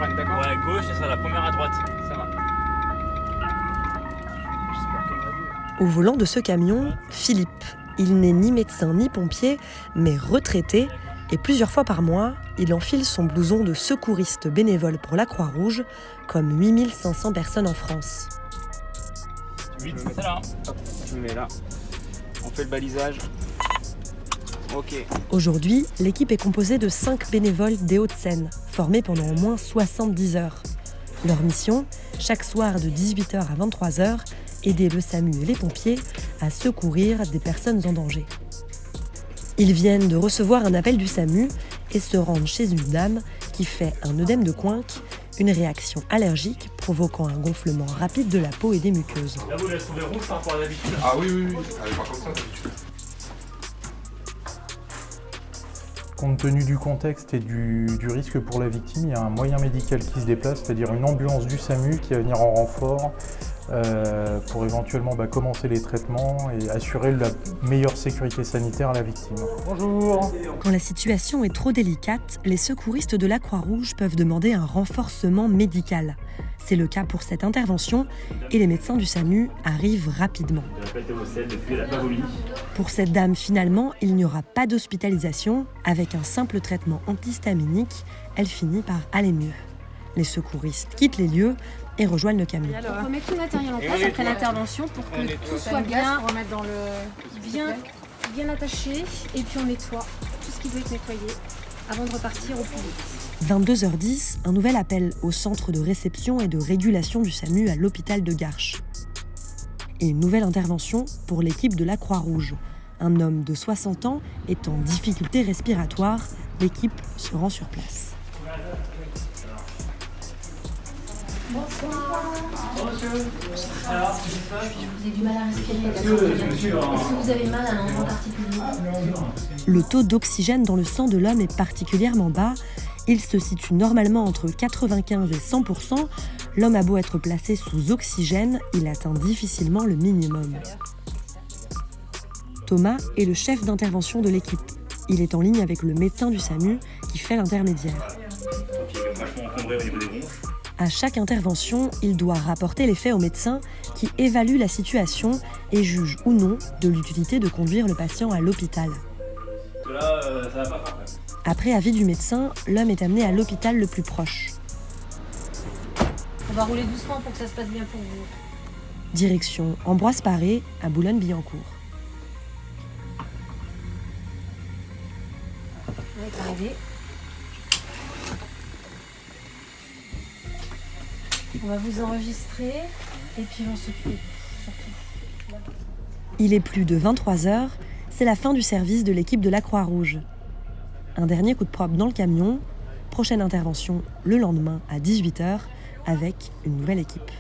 caravane, d'accord? Ouais, gauche, ce sera la première à droite. Ça va. J'espère qu'elle va mieux. Au volant de ce camion, Philippe. Il n'est ni médecin ni pompier, mais retraité, et plusieurs fois par mois, il enfile son blouson de secouriste bénévole pour la Croix-Rouge, comme 8500 personnes en France. 8, c'est là. Hop, tu me mets là. On fait le balisage. Ok. Aujourd'hui, l'équipe est composée de 5 bénévoles des Hauts-de-Seine, formés pendant au moins 70 heures. Leur mission, chaque soir de 18h à 23h, aider le SAMU et les pompiers à secourir des personnes en danger. Ils viennent de recevoir un appel du SAMU et se rendent chez une dame qui fait un œdème de Coinck, une réaction allergique provoquant un gonflement rapide de la peau et des muqueuses. Là, vous l'avez trouvé rouge par rapport à d'habitude. Ah oui, oui, oui. Elle est pas comme ça d'habitude. Compte tenu du contexte et du risque pour la victime, il y a un moyen médical qui se déplace, c'est-à-dire une ambulance du SAMU qui va venir en renfort pour éventuellement commencer les traitements et assurer la meilleure sécurité sanitaire à la victime. Bonjour. Quand la situation est trop délicate, les secouristes de la Croix-Rouge peuvent demander un renforcement médical. C'est le cas pour cette intervention et les médecins du SAMU arrivent rapidement. Elle n'a pas été au sel depuis, elle n'a pas vomi. Pour cette dame, finalement, il n'y aura pas d'hospitalisation. Avec un simple traitement antihistaminique, elle finit par aller mieux. Les secouristes quittent les lieux et rejoignent le camion. On remet tout le matériel en place après l'intervention pour que tout soit bien, bien attaché et puis on nettoie tout ce qui doit être nettoyé avant de repartir au plus vite. 22h10, un nouvel appel au centre de réception et de régulation du SAMU à l'hôpital de Garches. Et une nouvelle intervention pour l'équipe de la Croix-Rouge. Un homme de 60 ans est en difficulté respiratoire. L'équipe se rend sur place. Vous avez du mal à respirer, est-ce que vous avez mal à un endroit particulier? Le taux d'oxygène dans le sang de l'homme est particulièrement bas. Il se situe normalement entre 95 et 100%. L'homme a beau être placé sous oxygène, il atteint difficilement le minimum. Thomas est le chef d'intervention de l'équipe. Il est en ligne avec le médecin du SAMU qui fait l'intermédiaire. Qui est vachement encombré au niveau des bronches. À chaque intervention, il doit rapporter les faits au médecin qui évalue la situation et juge ou non de l'utilité de conduire le patient à l'hôpital. Là, ça va pas faire. Après avis du médecin, l'homme est amené à l'hôpital le plus proche. On va rouler doucement pour que ça se passe bien pour vous. Direction Ambroise Paré à Boulogne-Billancourt. On est arrivé. On va vous enregistrer et puis on s'occupe surtout. Il est plus de 23h, c'est la fin du service de l'équipe de la Croix-Rouge. Un dernier coup de propre dans le camion, prochaine intervention le lendemain à 18h avec une nouvelle équipe.